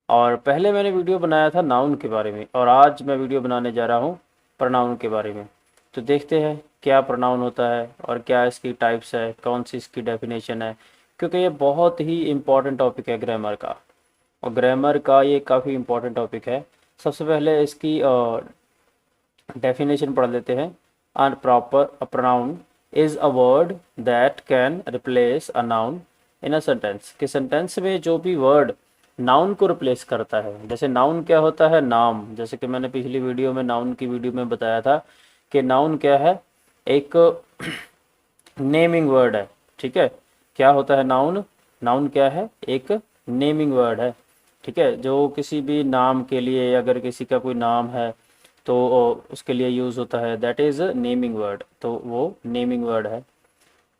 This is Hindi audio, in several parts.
और पहले मैंने वीडियो बनाया था नाउन के बारे में, और आज मैं वीडियो बनाने जा रहा हूँ प्रोनाउन के बारे में। तो देखते हैं क्या प्रोनाउन होता है और क्या इसकी टाइप्स है, कौन सी इसकी डेफिनेशन है, क्योंकि ये बहुत ही इम्पोर्टेंट टॉपिक है ग्रामर का। और ग्रामर का ये काफ़ी इम्पोर्टेंट टॉपिक है। सबसे पहले इसकी डेफिनेशन पढ़ लेते हैं। An proper a pronoun is a word that can replace a noun in a sentence. कि सेंटेंस में जो भी वर्ड नाउन को रिप्लेस करता है, जैसे नाउन क्या होता है, नाम। जैसे कि मैंने पिछली वीडियो में नाउन की वीडियो में बताया था कि नाउन क्या है, एक नेमिंग वर्ड है। ठीक है, क्या होता है नाउन? नाउन क्या है? एक नेमिंग वर्ड है। ठीक है, जो किसी भी नाम के लिए, अगर किसी का कोई नाम है तो उसके लिए यूज़ होता है, दैट इज़ नेमिंग वर्ड। तो वो नेमिंग वर्ड है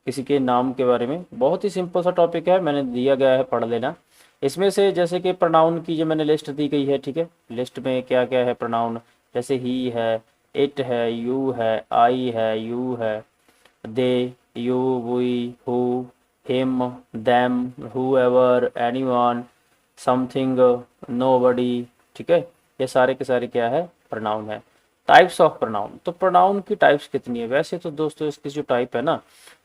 किसी के नाम के बारे में। बहुत ही सिंपल सा टॉपिक है, मैंने दिया गया है, पढ़ लेना। इसमें से जैसे कि प्रोनाउन की जो मैंने लिस्ट दी गई है, ठीक है, लिस्ट में क्या क्या है प्रोनाउन, जैसे ही है, इट है, यू है, आई है, यू है, they, you, we, who, him, them, whoever, anyone, something, nobody. ठीक है, ये सारे के सारे क्या है, प्रोनाउन है। टाइप्स ऑफ प्रोनाउन, तो प्रोनाउन की टाइप्स कितनी है? वैसे तो दोस्तों इसकी जो टाइप है ना,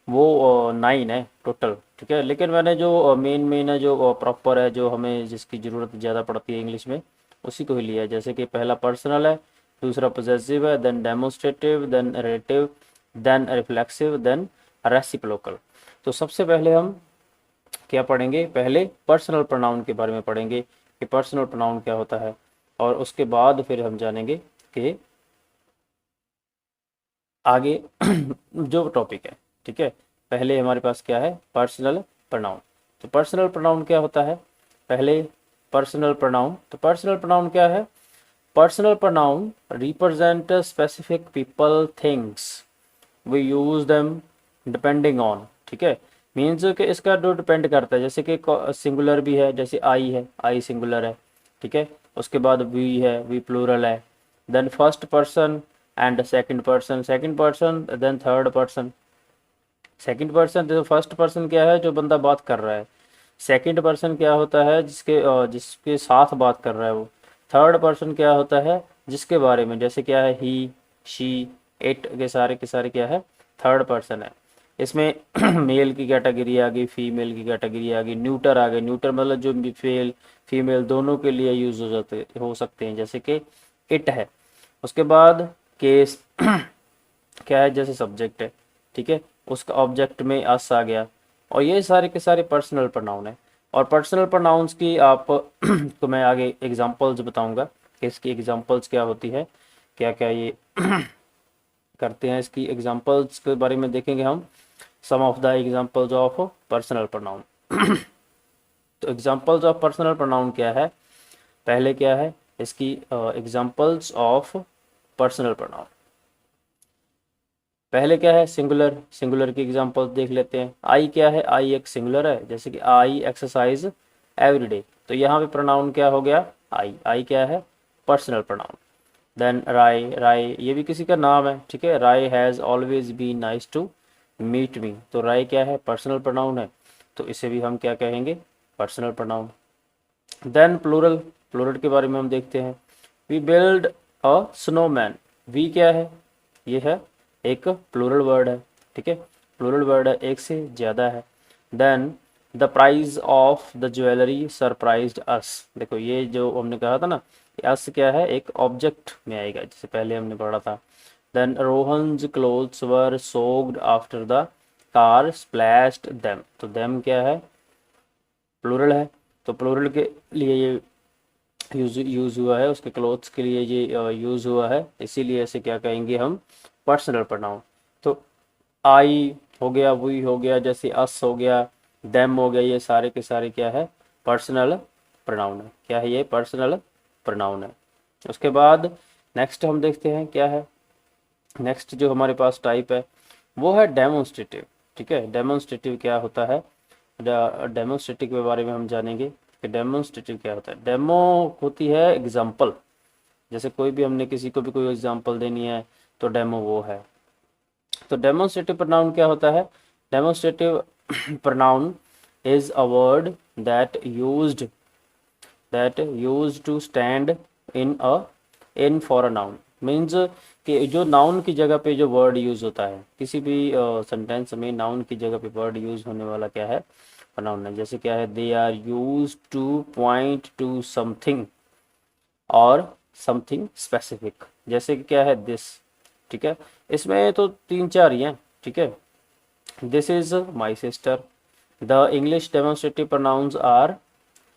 वो 9 है टोटल। ठीक है, लेकिन मैंने जो मेन मेन है, जो प्रॉपर है, जो हमें जिसकी ज़रूरत ज़्यादा पड़ती है इंग्लिश में, उसी को ही लिया है। जैसे कि पहला पर्सनल है, दूसरा पोजेसिव है, then demonstrative, then relative, then reflexive, then reciprocal. तो सबसे पहले हम क्या पढ़ेंगे? पहले पर्सनल प्रोनाउन के बारे में पढ़ेंगे कि पर्सनल प्रोनाउन क्या होता है, और उसके बाद फिर हम जानेंगे कि आगे जो टॉपिक है। ठीक है, पहले हमारे पास क्या है? Personal pronoun. तो पर्सनल प्रोनाउन क्या होता है? पहले पर्सनल प्रोनाउन, तो पर्सनल प्रोनाउन क्या है? Personal pronoun represent specific people, things, we use them depending on. ठीक है, मीन्स कि इसका जो डिपेंड करता है, जैसे कि सिंगुलर भी है, जैसे आई है, आई सिंगुलर है। ठीक है, उसके बाद वी है, वी प्लूरल है, then first person and second person, then third person. Second person, जो फर्स्ट पर्सन क्या है, जो बंदा बात कर रहा है। सेकंड पर्सन क्या होता है? जिसके साथ बात कर रहा है वो। थर्ड पर्सन क्या होता है? जिसके बारे में, जैसे क्या है, ही, शी, इट, के सारे क्या है, थर्ड पर्सन है। इसमें मेल की कैटेगरी आ गई, फीमेल की कैटेगरी आ गई, न्यूटर आ गए। न्यूटर मतलब जो फेल फीमेल दोनों के लिए यूज हो सकते हैं, जैसे कि इट है। उसके बाद केस क्या है, जैसे सब्जेक्ट है। ठीक है, उसका ऑब्जेक्ट में अस आ गया। और ये सारे के सारे पर्सनल प्रोनाउन है। और पर्सनल प्रोनाउंस की आप को मैं आगे एग्जांपल्स बताऊंगा कि इसकी एग्जांपल्स क्या होती है, क्या क्या ये करते हैं। इसकी एग्जांपल्स के बारे में देखेंगे हम, some of the examples of personal pronoun. तो एग्जांपल्स ऑफ पर्सनल प्रोनाउन क्या है? पहले क्या है इसकी एग्जांपल्स ऑफ पर्सनल प्रोनाउन। पहले क्या है? सिंगुलर। सिंगुलर की एग्जांपल देख लेते हैं। आई क्या है? आई एक सिंगुलर है, जैसे कि आई एक्सरसाइज एवरीडे। तो यहाँ पे प्रोनाउन क्या हो गया? आई। आई क्या है? Personal pronoun. Then Rai, Rai ये भी किसी का नाम है। ठीक है, Rai has always be nice to meet me. तो राय क्या है? पर्सनल प्रोनाउन है। तो इसे भी हम क्या कहेंगे? Personal pronoun. Then plural. Plural के बारे में हम देखते हैं। We build a snowman. We क्या है? ये है एक प्लूरल वर्ड है। ठीक है, प्लूरल वर्ड है, एक से ज़्यादा है। Then the price of the jewellery surprised us. देखो ये जो हमने कहा था ना, अस क्या है? एक ऑब्जेक्ट में आएगा, जैसे पहले हमने पढ़ा था। Then Rohan's clothes were soaked after the car splashed them. तो देम क्या है? प्लूरल है। तो प्लूरल के लिए ये यूज़ हुआ है, उसके क्लोथ्स के लिए ये यूज़ हुआ है, इसीलिए इसे क्या कहेंगे हम? Personal pronoun. तो आई हो गया, वी हो गया, जैसे अस हो गया, देम हो गया, ये सारे के सारे क्या है? पर्सनल प्रोनाउन है। क्या है ये? पर्सनल प्रोनाउन है। उसके बाद नेक्स्ट हम देखते हैं क्या है। नेक्स्ट जो हमारे पास टाइप है वो है डेमोन्स्ट्रेटिव। ठीक है, डेमोन्स्ट्रेटिव क्या होता है? डेमोन्स्ट्रेटिव के बारे में हम जानेंगे कि डेमोन्स्ट्रेटिव क्या होता है। डेमो होती है एग्जाम्पल, जैसे कोई भी हमने किसी को भी कोई एग्जाम्पल देनी है तो डेमो वो है। तो डेमोन्स्ट्रेटिव प्रोनाउन क्या होता है? Demonstrative pronoun is a word that used that use to stand in for a noun, means कि जो नाउन की जगह पे जो वर्ड यूज होता है किसी भी सेंटेंस में, नाउन की जगह पे वर्ड यूज होने वाला क्या है, नाउन है। जैसे क्या है, they are use to point to something और समथिंग स्पेसिफिक। जैसे कि क्या है, दिस, ठीक है, इसमें तो 3-4 ही हैं, ठीक है। This is my sister. The English demonstrative pronouns are,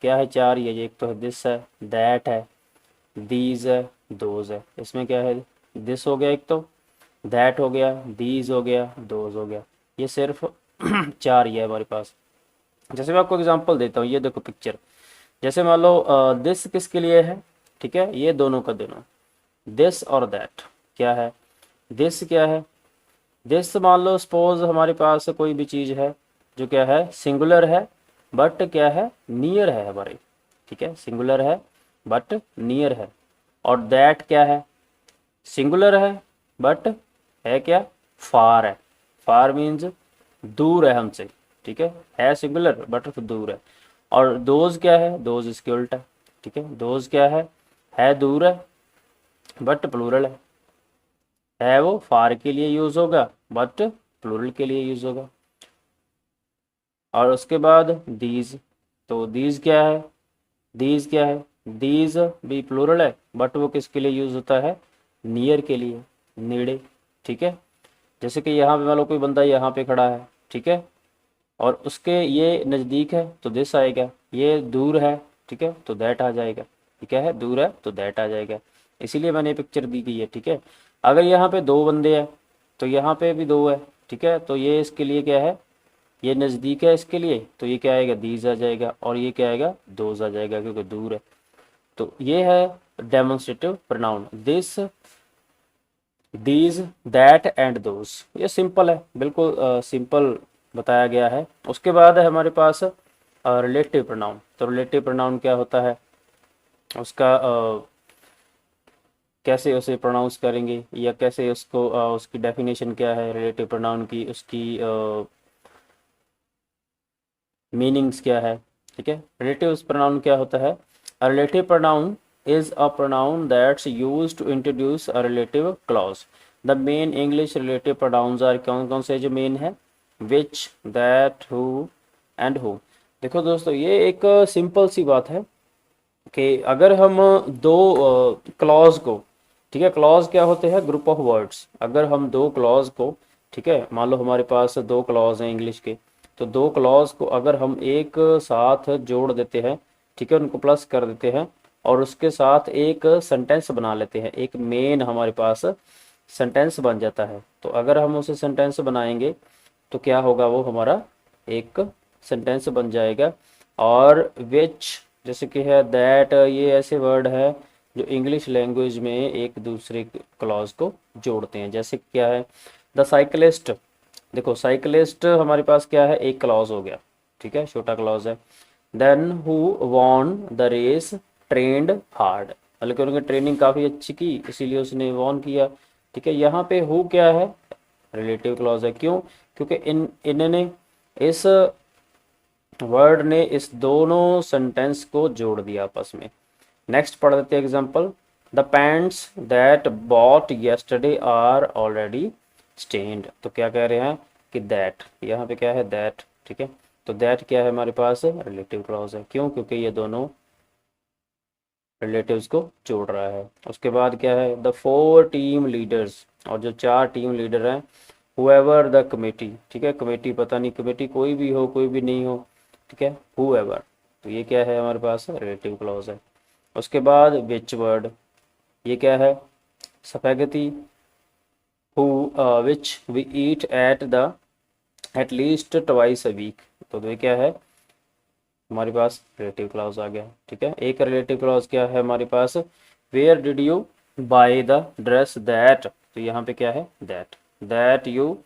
क्या है, 4 ही है। एक तो है दिस है, दैट है, दीज है, दोज है। इसमें क्या है, दिस हो गया एक, तो दैट हो गया, दीज हो गया, दोज हो गया। ये सिर्फ 4 ही है हमारे पास। जैसे मैं आपको एग्जांपल देता हूँ, ये देखो पिक्चर। जैसे मान लो दिस किसके लिए है, ठीक है, ये दोनों का दोनों, दिस और दैट क्या है, दिस क्या है, दिस मान लो सपोज हमारे पास कोई भी चीज़ है जो क्या है, सिंगुलर है बट क्या है, नियर है हमारे, ठीक है, सिंगुलर है बट नियर है। और दैट क्या है, सिंगुलर है बट है क्या, फार है। फार मीन्स दूर है हमसे, ठीक है सिंगुलर बट दूर है। और दोज क्या है, दोज इसके उल्टा, ठीक है, दोज क्या है दूर है बट प्लूरल है वो फार के लिए यूज होगा बट प्लूरल के लिए यूज होगा। और उसके बाद दीज, तो दीज क्या है, दीज क्या है, दीज भी प्लूरल है बट वो किसके लिए यूज होता है, नियर के लिए, नेड़े, ठीक है। जैसे कि यहाँ पे मान लो कोई बंदा यहाँ पे खड़ा है, ठीक है, और उसके ये नज़दीक है तो दिस आएगा, ये दूर है, ठीक है, तो दैट आ जाएगा। ये क्या है, दूर है तो दैट आ जाएगा। इसीलिए मैंने पिक्चर दी गई है, ठीक है। अगर यहाँ पे 2 बंदे हैं तो यहाँ पे भी 2 है, ठीक है, तो ये इसके लिए क्या है, ये नज़दीक है इसके लिए, तो ये क्या आएगा, दीज आ जाएगा। और ये क्या आएगा, दोज आ जाएगा क्योंकि दूर है। तो ये है demonstrative pronoun, this, these, that and those. ये सिंपल है, बिल्कुल सिंपल बताया गया है। उसके बाद है हमारे पास रिलेटिव प्रोनाउन। तो रिलेटिव प्रोनाउन क्या होता है, उसका कैसे उसे प्रोनाउंस करेंगे या कैसे उसको उसकी डेफिनेशन क्या है रिलेटिव प्रोनाउन की, उसकी मीनिंग्स क्या है, ठीक है। रिलेटिव प्रोनाउन क्या होता है, अ relative pronoun is a pronoun that's used to introduce a relative clause. The main English relative pronouns are कौन कौन से जो मेन है, which, that, who and whom। देखो दोस्तों, ये एक सिंपल सी बात है कि अगर हम दो क्लॉज को, ठीक है, क्लॉज क्या होते हैं, ग्रुप ऑफ वर्ड्स। अगर हम 2 क्लॉज को, ठीक है, मान लो हमारे पास 2 क्लॉज हैं इंग्लिश के, तो 2 क्लॉज को अगर हम एक साथ जोड़ देते हैं, ठीक है, उनको प्लस कर देते हैं और उसके साथ एक सेंटेंस बना लेते हैं, एक मेन हमारे पास सेंटेंस बन जाता है। तो अगर हम उसे सेंटेंस बनाएंगे तो क्या होगा, वो हमारा एक सेंटेंस बन जाएगा। और विच, जैसे कि है दैट, ये ऐसे वर्ड है जो इंग्लिश लैंग्वेज में एक दूसरे क्लॉज को जोड़ते हैं। जैसे क्या है, द साइकिलिस्ट, देखो साइकिलिस्ट हमारे पास क्या है, एक क्लॉज हो गया, ठीक है, छोटा क्लॉज है। Then who won the race trained hard, मतलब कि उन्होंने ट्रेनिंग काफ़ी अच्छी की इसीलिए उसने वॉन किया, ठीक है। यहाँ पे हु क्या है, रिलेटिव क्लॉज है। क्यों, क्योंकि इन्होंने, इस वर्ड ने इस दोनों सेंटेंस को जोड़ दिया आपस में। नेक्स्ट पढ़ लेते हैं example, the pants that bought yesterday are already stained. तो क्या कह रहे हैं कि दैट, यहाँ पे क्या है, दैट, ठीक है। तो दैट क्या है हमारे पास, रिलेटिव क्लॉज है। क्यों, क्योंकि ये दोनों रिलेटिव्स को जोड़ रहा है। उसके बाद क्या है, द 4 टीम लीडर्स, और जो 4 टीम लीडर हैं, हुएवर द कमेटी, ठीक है, कमेटी पता नहीं, कमेटी कोई भी हो कोई भी नहीं हो, ठीक है, हुएवर। तो ये क्या है हमारे पास, रिलेटिव क्लॉज है। उसके बाद विच वर्ड, ये क्या है, spaghetti, who which we eat at least twice a week. तो ये क्या है हमारे पास, रिलेटिव क्लॉज आ गया, ठीक है। एक रिलेटिव क्लॉज क्या है हमारे पास, where did you buy the dress that, तो यहाँ पे क्या है, that you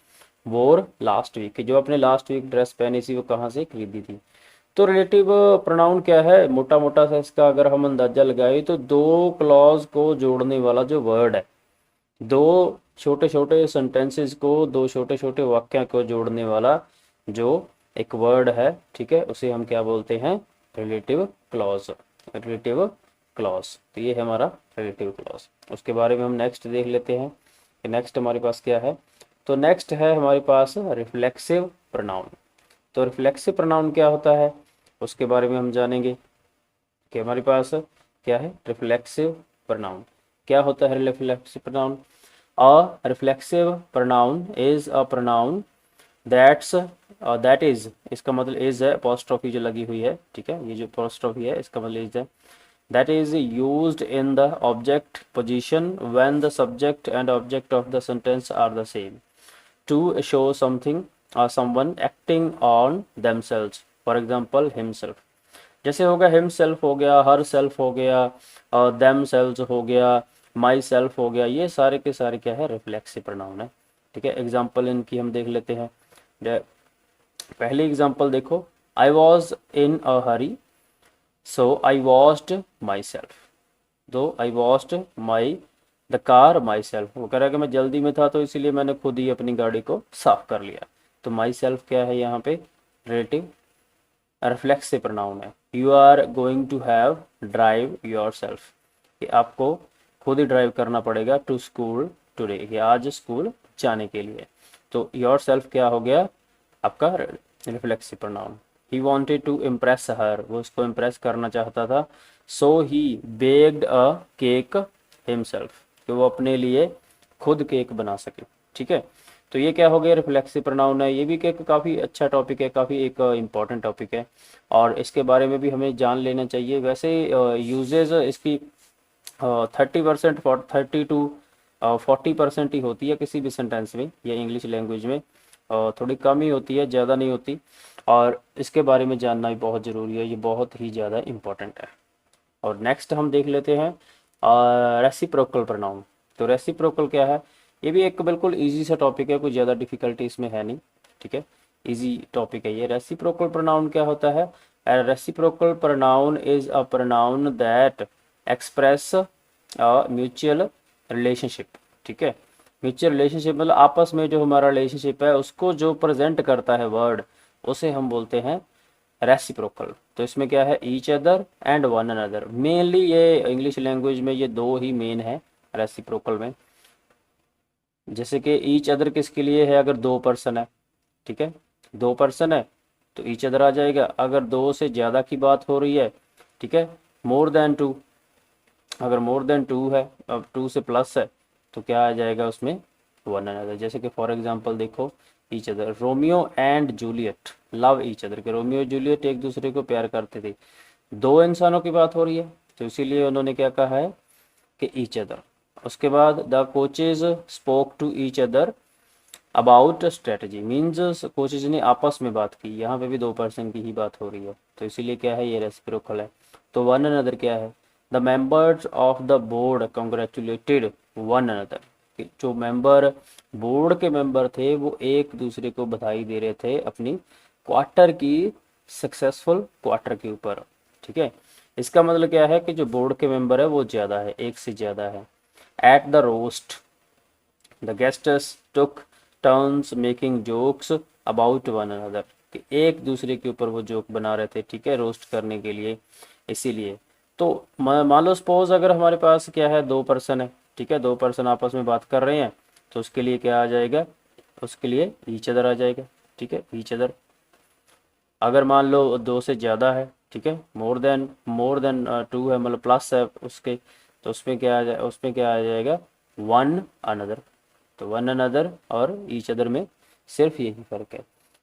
wore last week, जो अपने लास्ट वीक ड्रेस पहनी थी वो कहाँ से खरीदी थी। तो रिलेटिव प्रोनाउन क्या है, मोटा मोटा सा इसका अगर हम अंदाजा लगाए तो 2 क्लॉज को जोड़ने वाला जो वर्ड है, 2 छोटे छोटे सेंटेंसेस को, 2 छोटे छोटे वाक्य को जोड़ने वाला जो एक वर्ड है, ठीक है, उसे हम क्या बोलते हैं, रिलेटिव क्लॉज। Relative clause. तो ये है हमारा रिलेटिव क्लॉज। उसके बारे में हम नेक्स्ट देख लेते हैं कि नेक्स्ट हमारे पास क्या है। तो नेक्स्ट है हमारे पास रिफ्लेक्सिव प्रोनाउन। तो रिफ्लेक्सिव प्रोनाउन क्या होता है उसके बारे में हम जानेंगे कि हमारे पास क्या है रिफ्लेक्सिव प्रोनाउन। क्या होता है reflexive pronoun? A reflexive pronoun is a pronoun that is, इसका मतलब इज है, अपॉस्ट्रोफी जो लगी हुई है, ठीक है, ये जो अपॉस्ट्रोफी है इसका मतलब इज है, that is used in the object position when the subject and object of the sentence are the same to show something or someone acting on themselves, for example himself। जैसे हो गया himself हो गया, herself हो गया, themselves हो गया, myself हो गया, ये सारे के सारे क्या है रिफ्लेक्सिव प्रोनाउन है, ठीक है। एग्जांपल इनकी हम देख लेते हैं। पहली एग्जांपल देखो, I was in a Hari so I washed myself। दो I washed the car myself, वो कह रहा है कि मैं जल्दी में था तो इसीलिए मैंने खुद ही अपनी गाड़ी को साफ कर लिया। तो myself क्या है यहाँ पे रिलेटिव रिफ्लेक्सिव प्रोनाउन है। You are going to have drive yourself, कि आपको खुद ही ड्राइव करना पड़ेगा टू स्कूल टुडे, कि आज स्कूल जाने के लिए। तो योरसेल्फ क्या हो गया आपका reflexive pronoun. He wanted to impress her, वो उसको इम्प्रेस करना चाहता था। So he baked a cake himself, कि वो अपने लिए खुद केक बना सके, ठीक है। तो ये क्या हो गया रिफ्लेक्सिव प्रोनाउन है। ये भी एक काफ़ी अच्छा टॉपिक है, काफ़ी एक इम्पॉर्टेंट टॉपिक है और इसके बारे में भी हमें जान लेना चाहिए। वैसे यूजेज इसकी 30% 40% ही होती है किसी भी सेंटेंस में या इंग्लिश लैंग्वेज में, थोड़ी कम ही होती है, ज़्यादा नहीं होती। और इसके बारे में जानना भी बहुत ज़रूरी है, ये बहुत ही ज़्यादा इम्पोर्टेंट है। और नेक्स्ट हम देख लेते हैं रेसिप्रोकल प्रोनाउन। तो रेसिप्रोकल क्या है? ये भी एक बिल्कुल इजी सा टॉपिक है, कोई ज़्यादा डिफिकल्टी इसमें है नहीं, ठीक है, इजी टॉपिक है ये। रेसिप्रोकल प्रोनाउन क्या होता है? Reciprocal pronoun is a pronoun that express mutual relationship, ठीक है। म्यूचुअल रिलेशनशिप मतलब आपस में जो हमारा रिलेशनशिप है उसको जो प्रेजेंट करता है वर्ड, उसे हम बोलते हैं रेसिप्रोकल। तो इसमें क्या है each other and one another, mainly ये इंग्लिश लैंग्वेज में ये दो ही मेन है रेसिप्रोकल में। जैसे कि ईच अदर किसके लिए है? अगर दो पर्सन है, ठीक है, दो पर्सन है तो ईच अदर आ जाएगा। अगर दो से ज़्यादा की बात हो रही है, ठीक है, मोर देन टू, अगर मोर देन टू है, अब टू से प्लस है तो क्या आ जाएगा उसमें वन अनदर। जैसे कि फॉर एग्जांपल देखो each other, Romeo and Juliet love each other, के रोमियो जूलियट एक दूसरे को प्यार करते थे। दो इंसानों की बात हो रही है तो इसीलिए उन्होंने क्या कहा है कि ईच अदर। उसके बाद the coaches spoke to each other about strategy, means coaches ने आपस में बात की, यहाँ पे भी दो पर्सन की ही बात हो रही है तो इसीलिए क्या है ये रेसिप्रोकल है। तो वन अनदर क्या है? The members of the board congratulated one another, जो मेंबर बोर्ड के मेंबर थे वो एक दूसरे को बधाई दे रहे थे अपनी क्वार्टर की सक्सेसफुल क्वार्टर के ऊपर, ठीक है। इसका मतलब क्या है कि जो बोर्ड के मेंबर है वो ज़्यादा है, एक से ज़्यादा है। At the roast the guests took turns making jokes about one another, कि एक दूसरे के ऊपर वो जोक बना रहे थे, ठीक है, रोस्ट करने के लिए, इसीलिए। तो मान लो सपोज अगर हमारे पास क्या है दो पर्सन है, ठीक है, दो पर्सन आपस में बात कर रहे हैं तो उसके लिए क्या आ जाएगा? उसके लिए ईच अदर आ जाएगा, ठीक है, ईच अदर। अगर मान लो दो से ज़्यादा है, ठीक है, मोर देन टू है, मतलब प्लस है उसके, तो उसमें क्या आ जाए, उसमें क्या आ जाएगा वन अनदर। तो वन अनदर और ईच अदर में सिर्फ यही फ़र्क है।